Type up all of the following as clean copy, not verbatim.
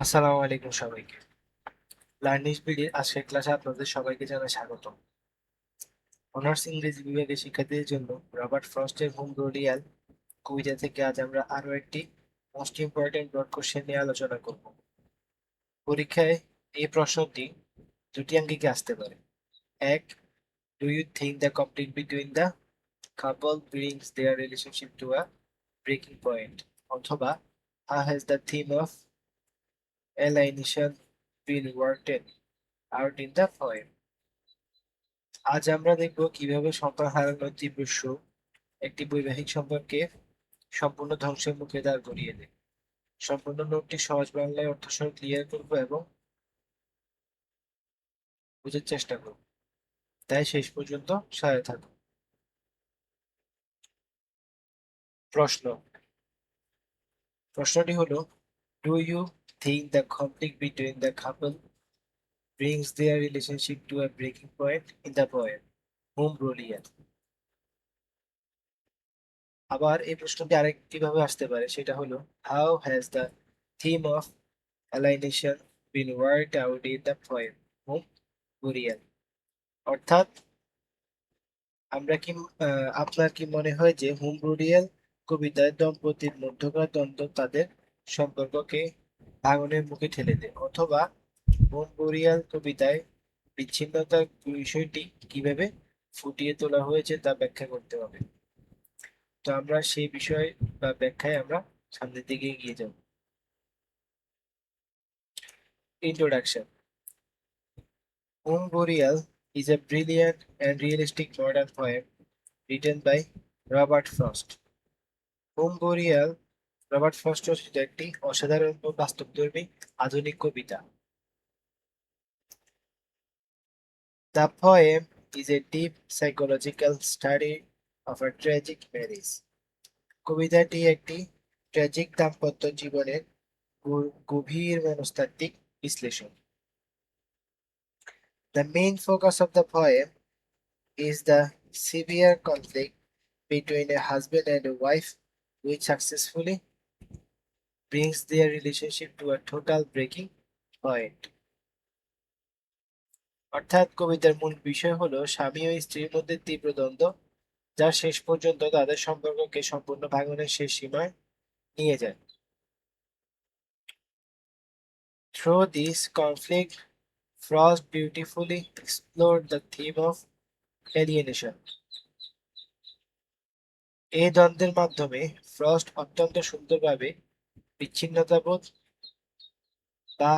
আসসালামু আলাইকুম সবাইকে। লার্নিং স্পিডের আজকের ক্লাসে আপনাদের সবাইকে জানাই স্বাগতম। অনার্স ইংরেজি বিভাগের শিক্ষার্থীদের জন্য রবার্ট ফ্রস্টের হোম রুডিয়াল কবিতা থেকে আজ আমরা আরো একটি মোস্ট ইম্পর্টেন্ট ব্রড কোশ্চেন নিয়ে আলোচনা করব। পরীক্ষায় এই প্রশ্নটি দুটি আঙ্গিকে আসতে পারে। এক, do you think the conflict between the couple brings their relationship to a breaking point, অথবা how has the theme of alienation been worked out in the poem. আজ আমরা দেখব কিভাবে সন্তান হারানোর তীব্র শোক একটি বৈবাহিক সম্পর্কে সম্পূর্ণ ধ্বংসের মুখে দাঁড় করিয়ে দেয়। সম্পূর্ণ নোটটি সহজ বাংলায় অর্থসহ ক্লিয়ার করব এবং বোঝার চেষ্টা করব, তাই শেষ পর্যন্ত সহায় থাকুন। প্রশ্ন প্রশ্নটি হলো, do you think the conflict between the couple brings their relationship to a breaking point in the poem home রুডিয়াল? আবার এই প্রশ্নটি আরেকটি ভাবে আসতে পারে, সেটা হলো, how has the theme of alienation been worked out in the poem home burial? অর্থাৎ আমরা কি আপনার কি মনে হয় যে হোম রুডিয়াল কবিতায় দম্পতির মধ্যকার দ্বন্দ্ব তাদের সম্পর্ককে ভাঙনের মুখে ঠেলে দেয়, অথবা হোম বুরিয়াল কবিতায় বিচ্ছিন্নতার বিষয়টি কিভাবে ফুটিয়ে তোলা হয়েছে তা ব্যাখ্যা করতে হবে। তো আমরা সেই বিষয় বা ব্যাখ্যায় আমরা সামনের দিকে এগিয়ে যাব। Introduction. Home Boreal is a brilliant and realistic modern poem written by Robert Frost. Home boreal Robert frost রচিত একটি অসাধারণ ও বাস্তবধর্মী আধুনিক কবিতা। The poem is a deep psychological study of a tragic marriage. কবিতাটি একটি ট্র্যাজিক দাম্পত্য জীবনের গভীর মনস্তাত্ত্বিক বিশ্লেষণ। The main focus of the poem is the severe conflict between a husband and a wife, which successfully brings their relationship to a total breaking point. অর্থাৎ কবিতার মূল বিষয় হলো স্বামী ও স্ত্রীর মধ্যে তীব্র দ্বন্দ্ব, যা শেষ পর্যন্ত তাদের সম্পর্ককে সম্পূর্ণ ভাঙনের শেষ সীমায় নিয়ে যায়। Through this conflict, Frost beautifully explored the theme of alienation. এই দ্বন্দ্বের মাধ্যমে ফ্রস্ট অত্যন্ত সুন্দরভাবে বিচ্ছিন্নতাবোধ বা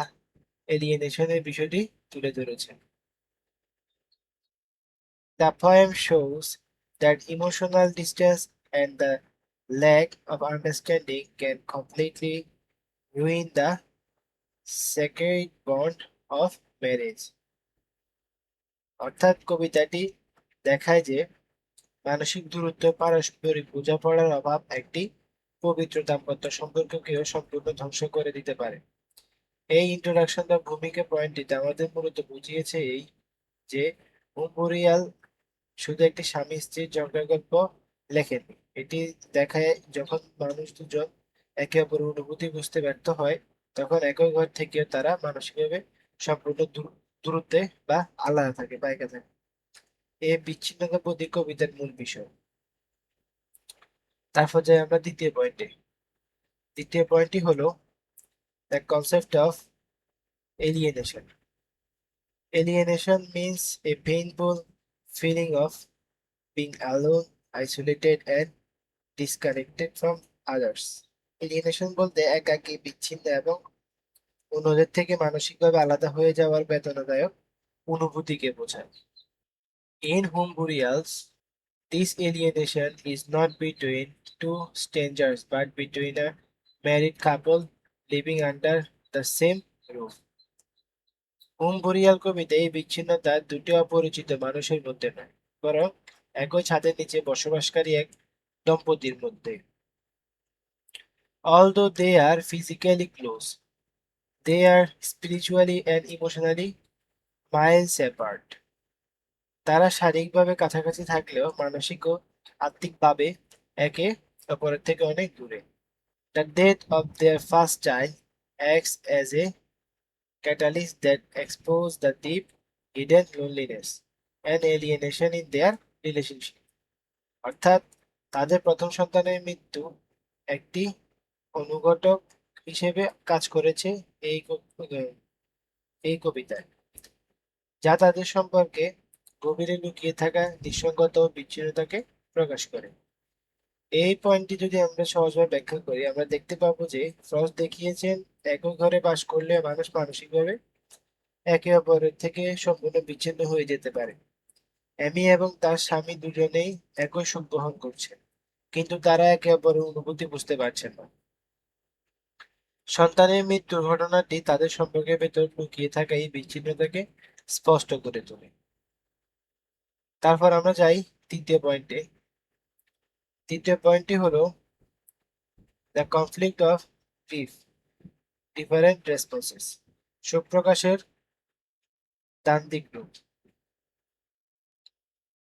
এলিয়েনেশনের বিষয়টি তুলে ধরেছেন। The poem shows that emotional distance and the lack of understanding can completely ruin the sacred bond of marriage. অর্থাৎ কবিতাটি দেখায় যে মানসিক দূরত্ব, পারস্পরিক বোঝাপড়ার অভাব একটি পবিত্র দাম্পত্য সম্পর্ককেও সম্পূর্ণ ধ্বংস করে দিতে পারে। এই ইন্ট্রোডাকশন বা ভূমিকা পয়েন্টটিতে আমাদের মূলত বুঝিয়েছে এই যে উমরিয়াল শুধু একটি স্বামী স্ত্রীর ঝগড়ার গল্প লেখেননি। এটি দেখায় যখন মানুষ দুজন একে অপরের অনুভূতি বুঝতে ব্যর্থ হয়, তখন একই ঘর থেকেও তারা মানসিকভাবে সম্পূর্ণ দূরত্বে বা আলাদা থাকে বা একা থাকে। এই বিচ্ছিন্নতা প্রতি কবিতার মূল বিষয়। তারপর যাই আমরা দ্বিতীয় পয়েন্টে। দ্বিতীয় পয়েন্টটি হলো the concept of alienation. Alienation means a painful feeling of being alone, isolated, and disconnected from others. Alienation বলতে একাকী, বিচ্ছিন্ন এবং অন্যদের থেকে মানসিকভাবে আলাদা হয়ে যাওয়ার বেদনাদায়ক অনুভূতিকে বোঝায়। In home burials, this alienation is not between two strangers but between a married couple living under the same roof. Home burial কবিতায় এই বিচ্ছিন্নতা দুটি অপরিচিত মানুষের মধ্যে নয়, বরং একই ছাদের নিচে বসবাসকারী এক দম্পতির মধ্যে। Although they are physically close, they are spiritually and emotionally miles apart. তারা শারীরিকভাবে কাছাকাছি থাকলেও মানসিক ও আত্মিকভাবে একে অপরের থেকে অনেক দূরে। The death of their first child acts as a catalyst that expose the deep hidden loneliness and alienation in their relationship. অর্থাৎ তাদের প্রথম সন্তানের মৃত্যু একটি অনুঘটক হিসেবে কাজ করেছে এই এই কবিতায়, যা তাদের সম্পর্কে গভীরে লুকিয়ে থাকা নিঃসঙ্গতা ও বিচ্ছিন্নতাকে প্রকাশ করে। এই পয়েন্টটি যদি আমরা সহজভাবে ব্যাখ্যা করি, আমরা দেখতে পাবো যে ফ্রস্ট দেখিয়েছেন একই ঘরে বাস করলে মানুষ মানসিকভাবে একে অপরের থেকে সম্পূর্ণ বিচ্ছিন্ন হয়ে যেতে পারে। অ্যামি এবং তার স্বামী দুজনেই একই সুখ গ্রহণ করছেন, কিন্তু তারা একে অপরের অনুভূতি বুঝতে পারছেন না। সন্তানের মৃত্যুর ঘটনাটি তাদের সম্পর্কের ভেতর লুকিয়ে থাকা এই বিচ্ছিন্নতাকে স্পষ্ট করে তোলে। তারপর আমরা যাই তৃতীয় পয়েন্টে। তৃতীয় পয়েন্টটি হলো the conflict of grief, different responses, শোক প্রকাশের দ্বান্দ্বিক রূপ।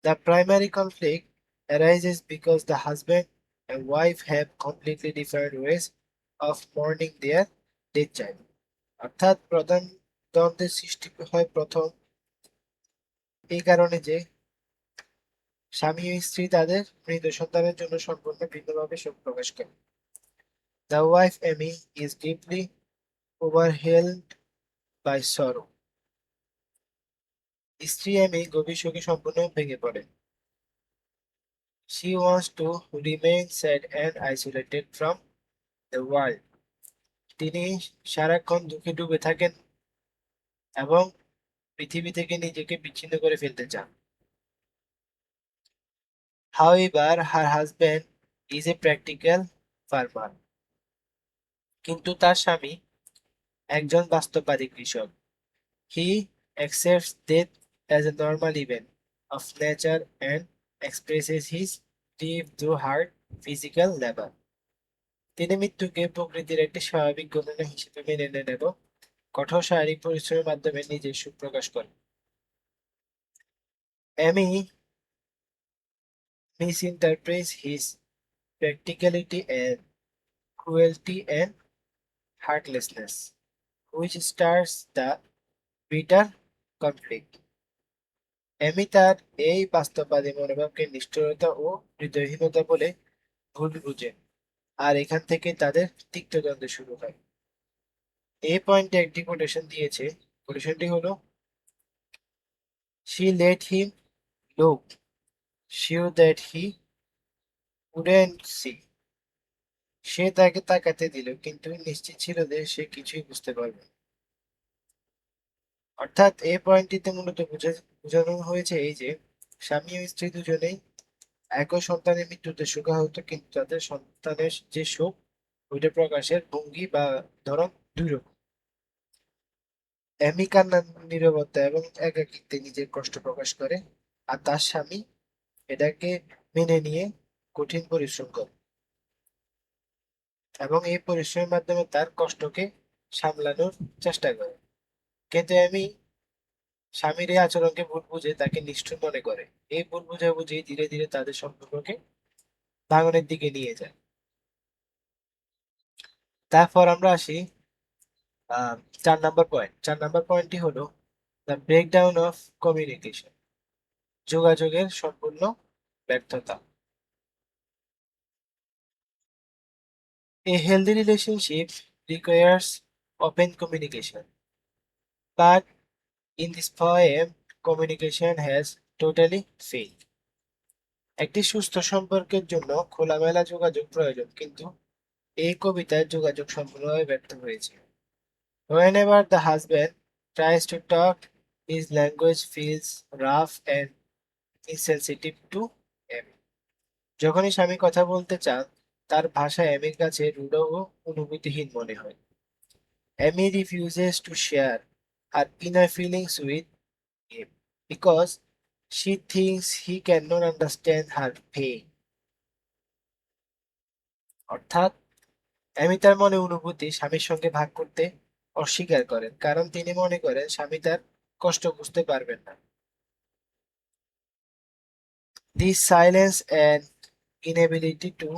The primary conflict arises because the husband and wife have completely different ways of mourning their dead child. অর্থাৎ প্রধান দ্বন্দ্বের সৃষ্টি হয় প্রথম এই কারণে যে স্বামী ও স্ত্রী তাদের মৃত সন্তানের জন্য সম্পূর্ণ ভিন্নভাবে শোক প্রকাশ করে। The wife Amy is deeply overwhelmed by sorrow. স্ত্রী এমি গভীর শোকে সম্পূর্ণ ভেঙে পড়ে। She wants to remain sad and isolated from the world. তিনি সারাক্ষণ দুঃখে ডুবে থাকেন এবং পৃথিবী থেকে নিজেকে বিচ্ছিন্ন করে ফেলতে চান। However, her husband is a practical farmer. কিন্তু তার স্বামী একজন বাস্তববাদী কৃষক। He accepts death as a normal event of nature and expresses his grief through hard physical labor. তিনি মৃত্যুকে প্রকৃতির একটি স্বাভাবিক ঘটনা হিসেবে মেনে নেন এবং কঠোর শারীরিক পরিশ্রমের মাধ্যমে নিজের সুখ প্রকাশ করেন। Amy misinterprets his practicality and cruelty and heartlessness, which starts the bitter conflict. এমি তার এই বাস্তববাদী মনোভাবকে নিষ্ঠুরতা ও হৃদয়হীনতা বলে ভুল বুঝে, আর এখান থেকে তাদের তিক্ত দ্বন্দ্ব শুরু হয়। এই পয়েন্টে একটি কোটেশন দিয়েছে। কোটেশনটি হলো, she let him look, sure that he wouldn't see. সে তাকে তাকাতে দিল, কিন্তু নিশ্চিত ছিল যে সে কিছুই বুঝতে পারবে না। অর্থাৎ এই পয়েন্টটিতে মূলত বোঝানো হয়েছে এই যে স্বামী ও স্ত্রী দুজনেই একই সন্তানের মৃত্যুতে শোকাহত, কিন্তু তাদের সন্তানের যে শোক ওইটা প্রকাশের ভঙ্গি বা ধরন দুই রকম। এমি কান্নার নীরবতা এবং একাকিত্বে নিজের কষ্ট প্রকাশ করে, আর তার স্বামী এটাকে মেনে নিয়ে কঠিন পরিশ্রম করে এবং এই পরিশ্রমের মাধ্যমে তার কষ্টকে সামলানোর চেষ্টা করে। কিন্তু এমি স্বামীর এই আচরণকে ভুল বুঝে তাকে নিষ্ঠুর মনে করে। এই ভুল বুঝাবুঝি ধীরে ধীরে তাদের সম্পর্ককে ভাঙনের দিকে নিয়ে যায়। তারপর আমরা আসি 4 নম্বর পয়েন্ট। 4 নম্বর পয়েন্টটি হলো দ্য ব্রেকডাউন অফ কমিউনিকেশন, যোগাযোগের সম্পূর্ণ ব্যর্থতা। A healthy relationship requires open communication, but in this poem, communication has totally failed. একটি সুস্থ সম্পর্কের জন্য খোলামেলা যোগাযোগ প্রয়োজন, কিন্তু এই কবিতায় যোগাযোগ সম্পূর্ণভাবে ব্যর্থ হয়েছে। Whenever the husband tries to talk, his language feels rough and insensitive to Amy. যখনই স্বামী কথা বলতে চান, তার ভাষা এমির কাছে রূঢ় ও অনুভূতিহীন মনে হয়। Amy refuses to share her inner feelings with him because she thinks he cannot understand her pain. অর্থাৎ এমি তার মনে অনুভূতি স্বামীর সঙ্গে ভাগ করতে অস্বীকার করেন, কারণ তিনি মনে করেন স্বামী তার কষ্ট বুঝতে পারবেন না। This silence and inability to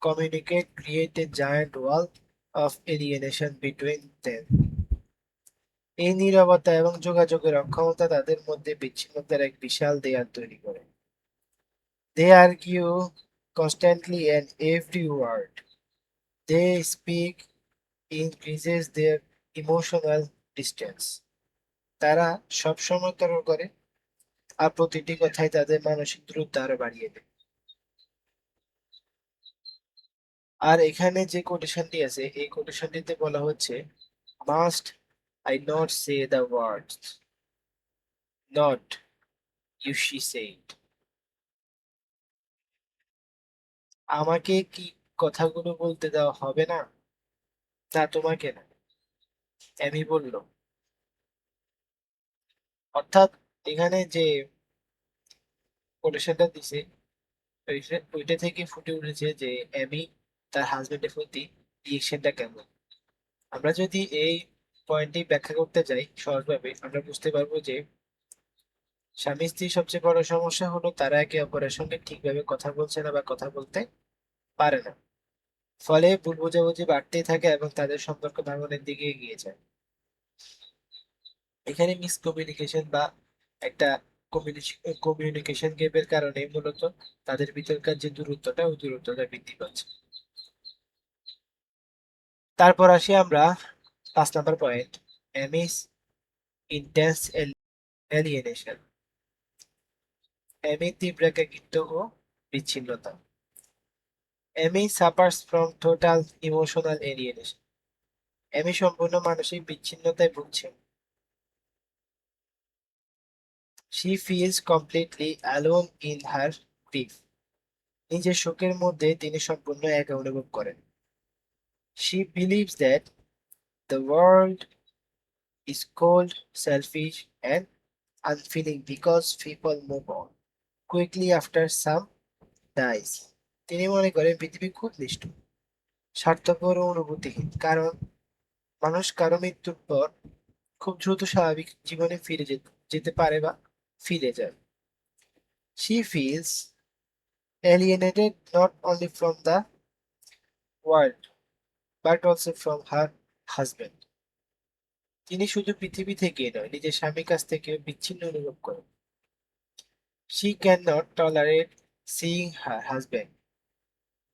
communicate create a giant wall of alienation between them. এই নীরবতা এবং যোগাযোগের অক্ষমতা তাদের মধ্যে বিচ্ছিন্নতার এক বিশাল দেয়াল তৈরি করে। They argue constantly and every word they speak increases their emotional distance. তারা সবসময় তর্ক করে আর প্রতিটি কথাই তাদের মানসিক দূরত্ব আরো বাড়িয়ে দেয়। আর এখানে যে কোটেশনটি আছে এই কোটেশনটিতে বলা হচ্ছে must I not say the words not you she said. আমাকে কি কথাগুলো বলতে দেওয়া হবে না? না, তোমাকে না, এমি বলল। অর্থাৎ এখানে যে কোটেশনটা দিছে ওইটা থেকে ফুটে উঠেছে যে এমি তার হাজবেন্ডের প্রতি রিয়েকশনটা কেমন। আমরা যদি এই পয়েন্টটি ব্যাখ্যা করতে যাই সহজভাবে আমরা বুঝতে পারবো যে স্বামী স্ত্রীর সবচেয়ে বড় সমস্যা হলো তারা একে অপরের সঙ্গে ঠিকভাবে কথা বলছে না বা কথা বলতে পারে না। ফলে ভুল বোঝাবুঝি বাড়তেই থাকে এবং তাদের সম্পর্ক ভাঙনের দিকে এগিয়ে যায়। এখানে মিসকমিউনিকেশন বা একটা কমিউনিকেশন গ্যাপের কারণে মূলত তাদের ভিতরকার যে দূরত্বটা ওই দূরত্বটা বৃদ্ধি পাচ্ছে। তারপর আসি আমরা 5 নম্বর point, Amy's intense alienation. Amy তীব্র একাকিত্ব ও বিচ্ছিন্নতা। Amy suffers from total emotional alienation. এমি সম্পূর্ণ মানসিক বিচ্ছিন্নতায় ভুগছে। She feels completely alone in her grief. নিজের শোকের মধ্যে তিনি সম্পূর্ণ একা অনুভব করেন। She believes that the world is cold, selfish, and unfeeling because people move on quickly after some dies. তিনি মনে করেন পৃথিবী খুব নিষ্ঠুর, স্বার্থপর ও অনুভূতিহীন, কারণ মানুষ কারো মৃত্যুর পর খুব দ্রুত স্বাভাবিক জীবনে ফিরে যেতে পারে বা ফিরে যায়। She feels alienated not only from the world but also from her husband. তিনি শুধু পৃথিবী থেকে নয় নিজের স্বামীর কাছ থেকেও বিচ্ছিন্ন অনুভব করেন। She cannot tolerate seeing her husband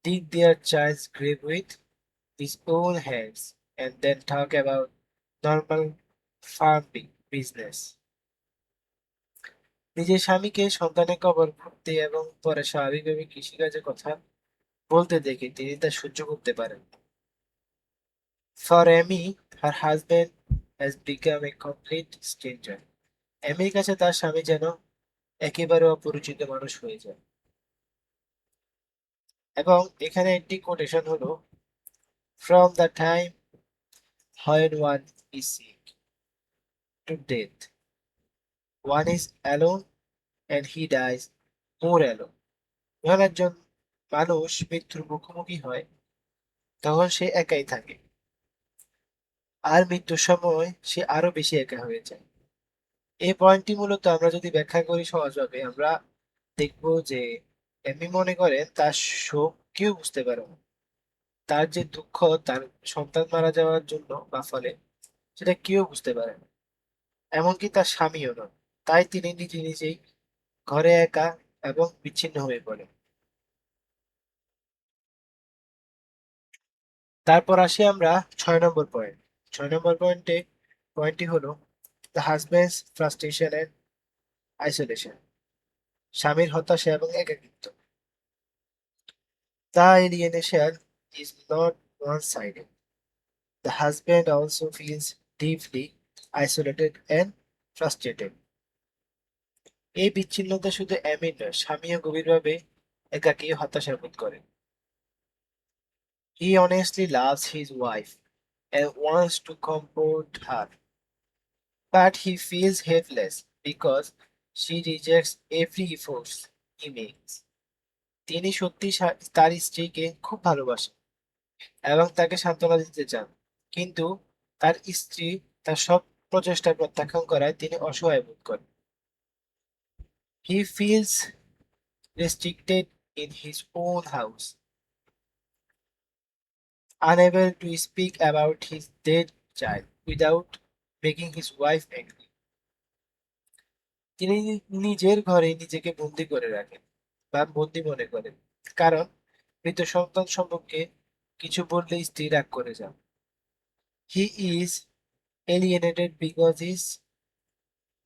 dig their child's grave with his own hands and then talk about normal farming business. নিজের স্বামীকে সন্তানের কবর খুঁড়তে এবং পরে স্বাভাবিকভাবে কৃষিকাজের কথা বলতে দেখে তিনি তা সহ্য করতে পারেন। For Amy, her husband has become a complete stranger. এমির কাছে তার স্বামী যেন একেবারে অপরিচিত মানুষ হয়ে যায়। এবং এখানে একটি কোটেশন হলো from the time when one is sick to death one is alone and he dies more alone. যখন একজন মানুষ মৃত্যুর মুখোমুখি হয় তখন সে একাই থাকে আর মৃত্যুর সময় সে আরো বেশি একা হয়ে যায়। এই পয়েন্টটি মূলত আমরা যদি ব্যাখ্যা করি সহজভাবে আমরা দেখব যে এমি মনে করেন তার শোক কেউ বুঝতে পারে না, তার যে দুঃখ তার সন্তান মারা যাওয়ার জন্য বা ফলে সেটা কেউ বুঝতে পারে না, এমনকি তার স্বামীও নয়। তাই তিনি নিজে নিজেই ঘরে একা এবং বিচ্ছিন্ন হয়ে পড়ে। তারপর আসি আমরা 6 নম্বর পয়েন্ট। 6 নম্বর পয়েন্টটি হলো the husband's frustration and isolation. স্বামীর হতাশা এবং একাকিত্ব। The alienation is not one sided. The husband also feels deeply isolated and frustrated. এই বিচ্ছিন্নতা শুধু এমির নয়, স্বামীও গভীরভাবে একাকী ও হতাশা বোধ করেন। He honestly loves his wife and wants to comfort her, but he feels helpless because she rejects every effort he makes. তিনি সত্যি তার স্ত্রীকে খুব ভালোবাসেন এবং তাকে সান্ত্বনা দিতে চান, কিন্তু তার স্ত্রী তার সব প্রচেষ্টা প্রত্যাখ্যান করায় তিনি অসহায় বোধ করেন। He feels restricted in his own house. unable to speak about his dead child without making his wife angry. তিনি নিজের ঘরে নিজেকে বন্দি করে রাখেন বা বন্দি মনে করেন, কারণ মৃত সন্তান সম্পর্কে কিছু বললে স্ত্রী রাগ করে যান। He is alienated because his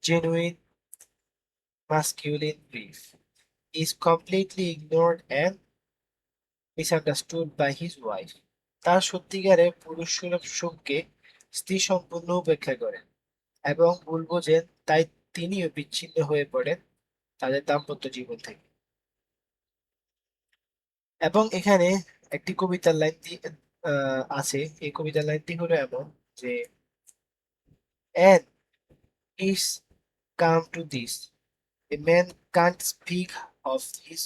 genuine masculine grief is completely ignored and misunderstood by his wife. তার সত্যিকারের পুরুষ সুলভ সুখকে স্ত্রী সম্পূর্ণ উপেক্ষা করেন এবং ভুল বোঝেন, তাই তিনিও বিচ্ছিন্ন হয়ে পড়েন তাদের দাম্পত্য জীবন থেকে। এবং এখানে একটি কবিতার লাইন আছে। এই কবিতার লাইনটি হলো এমন যে, and it's come to this, a man can't speak of his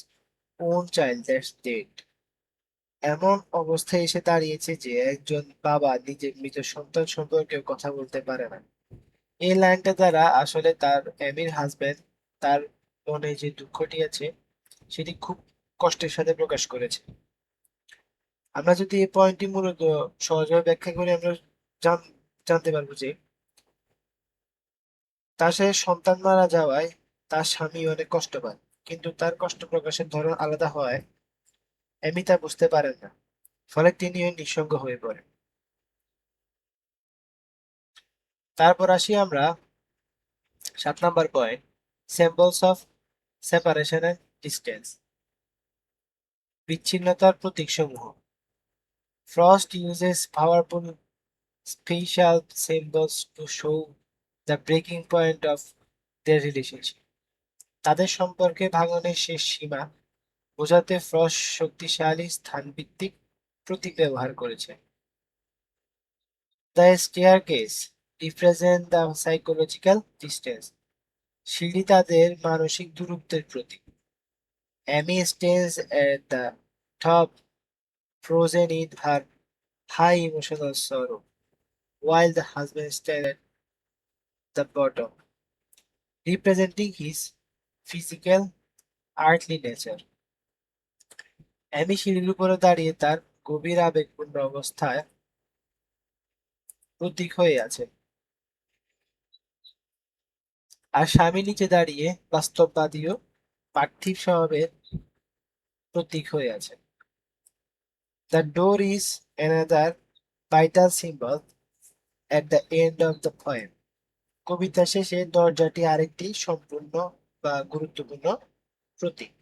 own child that's dead. এমন অবস্থায় এসে দাঁড়িয়েছে যে একজন বাবা নিজের মৃত সন্তান সম্পর্কেও কথা বলতে পারে না। এই লাইনটা দ্বারা আসলে তার এমির হাজবেন্ড তার মনে যে দুঃখটি আছে সেটি খুব কষ্টের সাথে প্রকাশ করেছে। আমরা যদি এই পয়েন্টটি মূলত সহজভাবে ব্যাখ্যা করি, আমরা জানতে পারবো যে তার সাথে সন্তান মারা যাওয়ায় তার স্বামী অনেক কষ্ট পায়, কিন্তু তার কষ্ট প্রকাশের ধরন আলাদা হওয়ায় এমি তা বুঝতে পারেন না, ফলে তিনিও নিঃসঙ্গ হয়ে পড়েন। তারপর আসি আমরা 7 নম্বর point, symbols of separation and distance, বিচ্ছিন্নতার প্রতীকসমূহ। Frost uses powerful spatial symbols to show the breaking point of their relationship. তাদের সম্পর্কে ভাঙনের শেষ সীমা বোঝাতে ফ্রস্ট শক্তিশালী স্থানভিত্তিক প্রতীক ব্যবহার করেছে। The staircase represent the psychological distance, সিঁড়ি তাদের মানসিক দূরত্বের প্রতীক। Amy stands at the top, frozen in her high emotional sorrow, while the husband stands at the bottom, representing his physical, earthly nature. অ্যামি সিঁড়ির উপরে দাঁড়িয়ে তার গভীর আবেগপূর্ণ অবস্থায় প্রতীক হয়ে আছে, আর স্বামী নিচে দাঁড়িয়ে বাস্তববাদী ও পার্থিব স্বভাবের প্রতীক হয়ে আছে। The door is another vital symbol at the end of the poem. কবিতা শেষে দরজাটি আরেকটি সম্পূর্ণ বা গুরুত্বপূর্ণ প্রতীক।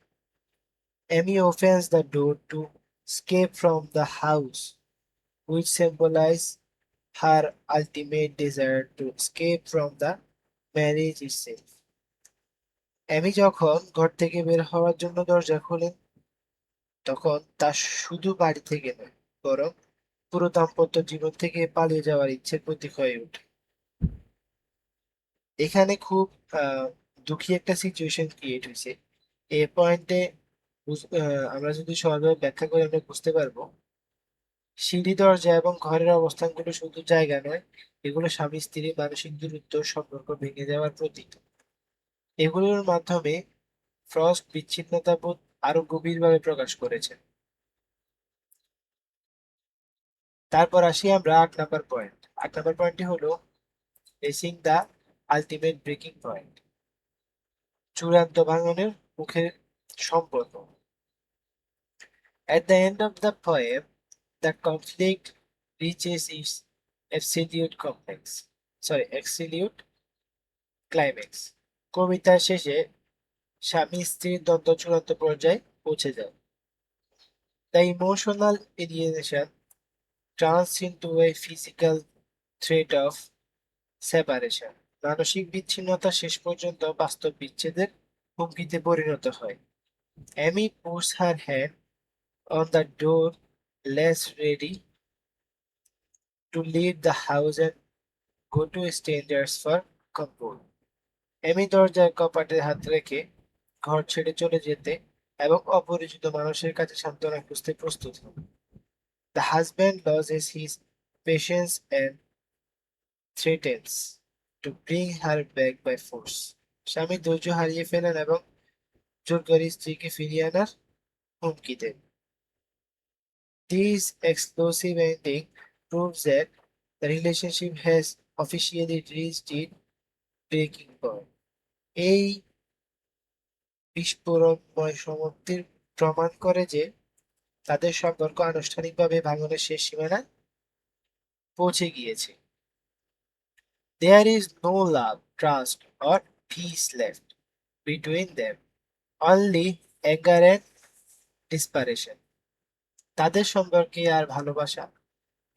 Amy opens the door to escape from the house, which symbolizes her ultimate desire to escape from the marriage itself. অ্যামি যখন ঘর থেকে বের হওয়ার জন্য দরজা খোলেন, তখন তা শুধু বাড়ি থেকে নয়, বরং পুরো দাম্পত্য জীবন থেকে পালিয়ে যাওয়ার ইচ্ছের প্রতীক হয়ে ওঠে। এখানে খুব দুঃখী একটা সিচুয়েশন ক্রিয়েট হয়েছে। এই পয়েন্টে আমরা যদি সহজভাবে ব্যাখ্যা করে আমরা বুঝতে পারবো, সিঁড়ি দরজা এবং ঘরের অবস্থানগুলো শুধু জায়গা নয়, এগুলো স্বামী স্ত্রীর মানসিক দূরত্ব, সম্পর্ক ভেঙে যাওয়ার প্রতীক। এগুলোর মাধ্যমে ফ্রস্ট বিচ্ছিন্নতা বোধ আরো গভীরভাবে প্রকাশ করেছেন। তারপর আসি আমরা 8 নম্বর পয়েন্ট। 8 নম্বর পয়েন্টটি হলো facing the ultimate breaking point, চূড়ান্ত ভাঙনের মুখে সম্পর্ক। At the end of the poem, the conflict reaches its absolute climax. কবিতার শেষে স্বামী স্ত্রীর দ্বন্দ্ব চূড়ান্ত পর্যায়ে পৌঁছে যায়। The emotional alienation turns into a physical threat of separation. মানসিক বিচ্ছিন্নতা শেষ পর্যন্ত বাস্তব বিচ্ছেদের হুমকিতে পরিণত হয়। Amy puts her hand on the door, less ready to leave the house and go to strangers for comfort. এমি দরজার কপাটে হাত রেখে ঘর ছেড়ে চলে যেতে এবং অপরিচিত মানুষের কাছে সান্ত্বনা খুঁজতে প্রস্তুত হন। The husband loses his patience and threatens to bring her back by force. স্বামী ধৈর্য হারিয়ে ফেলেন এবং জোর করে স্ত্রীকে ফিরিয়ে আনার হুমকি দেন। This explosive ending proves that the relationship has officially reached its breaking point. এই বিস্ফোরণময় সমাপ্তির প্রমাণ করে যে তাদের সম্পর্ক আনুষ্ঠানিকভাবে ভাঙনের শেষ সীমানায় পৌঁছে গিয়েছে। There is no love, trust, or peace left between them. Only anger and desperation. তাদের সম্পর্কে আর ভালোবাসা,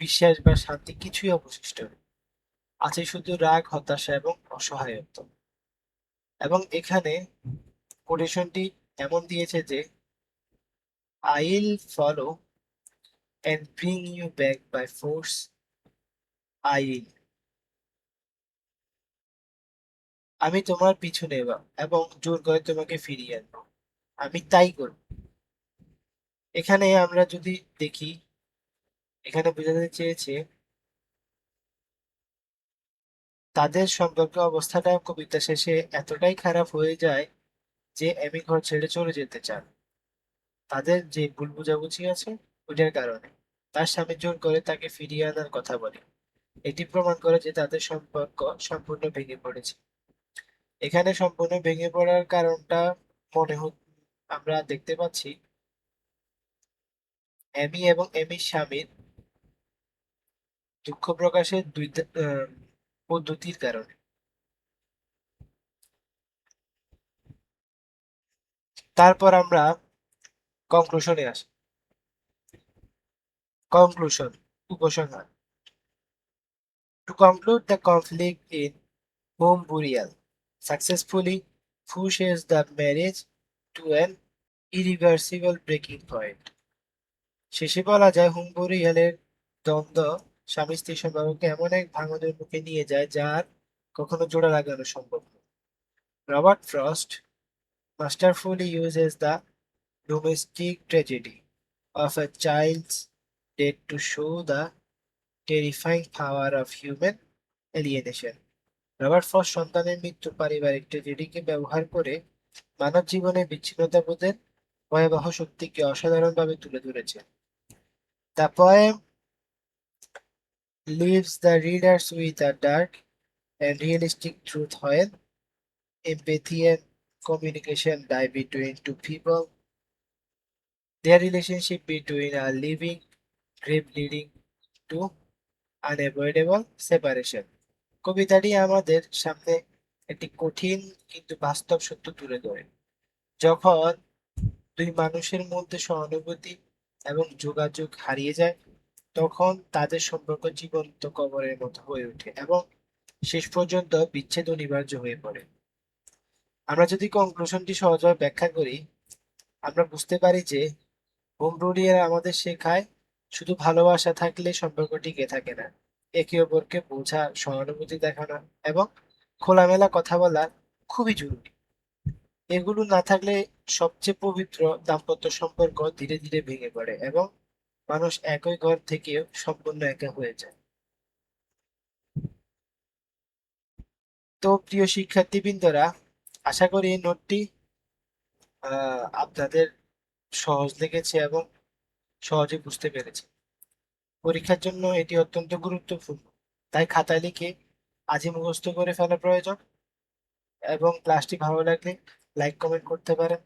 বিশ্বাস বা শান্তি কিছুই অবশিষ্ট নেই। আছে শুধু রাগ, হতাশা এবং অসহায়ত্ব। এবং এখানে কোটেশনটি এমন দিয়েছে যে I'll follow and bring you back by force. I will. আমি তোমার পিছু নেব এবং জোর করে তোমাকে ফিরিয়ে আনবো। আমি তাই করব। এখানে আমরা যদি দেখি, এখানে বোঝাতে চেয়েছে তাদের সম্পর্ক অবস্থাটা কবিতা শেষে এতটাই খারাপ হয়ে যায় যে এমি ঘর ছেড়ে চলে যেতে চান। তাদের যে ভুল বোঝাবুঝি আছে ওটার কারণে তার স্বামী জোর করে তাকে ফিরিয়ে আনার কথা বলে। এটি প্রমাণ করে যে তাদের সম্পর্ক সম্পূর্ণ ভেঙে পড়েছে। এখানে সম্পূর্ণ ভেঙে পড়ার কারণটা মনে আমরা দেখতে পাচ্ছি এমি এবং এমির স্বামীর দুঃখ প্রকাশের পদ্ধতির কারণে। তারপর আমরা কনক্লুশনে আসি। কনক্লুশন, উপসংহার। To conclude, the conflict in Home Burial successfully pushes the marriage to an irreversible breaking point. শেষে বলা যায় হোম বুরিয়ালের দ্বন্দ্ব স্বামী স্ত্রী সম্পর্ককে এমন এক ভাঙনের মুখে নিয়ে যায় যা আর কখনো জোড়া লাগানো সম্ভব নয়। Robert frost masterfully uses the domestic tragedy of a child's death to show the terrifying power of human alienation. Robert frost সন্তানের মৃত্যু পারিবারিক ট্র্যাজেডিকে ব্যবহার করে মানব জীবনে বিচ্ছিন্নতাবোধের ভয়াবহ শক্তিকে অসাধারণভাবে তুলে ধরেছেন। The poem leaves the readers with a dark and realistic truth when empathy and communication die between two people. Their relationship between a living grave leading to unavoidable separation. কবিতাটি আমাদের সামনে একটি কঠিন কিন্তু বাস্তব সত্য তুলে ধরে। যখন দুই মানুষের মধ্যে সহানুভূতি এবং যোগাযোগ হারিয়ে যায় তখন তাদের সম্পর্ক জীবন্ত কবরের মতো হয়ে ওঠে এবং শেষ পর্যন্ত বিচ্ছেদ অনিবার্য হয়ে পড়ে। আমরা যদি কনক্লুশনটি সহজভাবে ব্যাখ্যা করি আমরা বুঝতে পারি যে হোমরুলিয়ার আমাদের শেখায় শুধু ভালোবাসা থাকলে সম্পর্ক টিকে থাকে না। একে অপরকে বোঝা, সহানুভূতি দেখানো এবং খোলামেলা কথা বলা খুবই জরুরি। এগুলো না থাকলে সবচেয়ে পবিত্র দাম্পত্য সম্পর্ক ধীরে ধীরে ভেঙে পড়ে এবং মানুষ একই ঘর থেকেও সম্পূর্ণ একা হয়ে যায়। তো প্রিয় শিক্ষার্থীবৃন্দরা, আশা করি এই নোটটি আপনাদের সহজ লেগেছে এবং সহজে বুঝতে পেরেছে। পরীক্ষার জন্য এটি অত্যন্ত গুরুত্বপূর্ণ, তাই খাতায় লিখে আজই মুখস্থ করে ফেলা প্রয়োজন। এবং ক্লাসটি ভালো লাগলে লাইক কমেন্ট করতে পারেন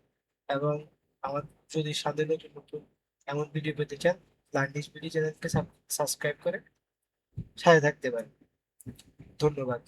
এবং আমার যদি সামনে নতুন নতুন এমন ভিডিও পেতে চান লার্নিং ভিডিও চ্যানেলকে সাবস্ক্রাইব করে সাথে থাকতে পারেন। ধন্যবাদ।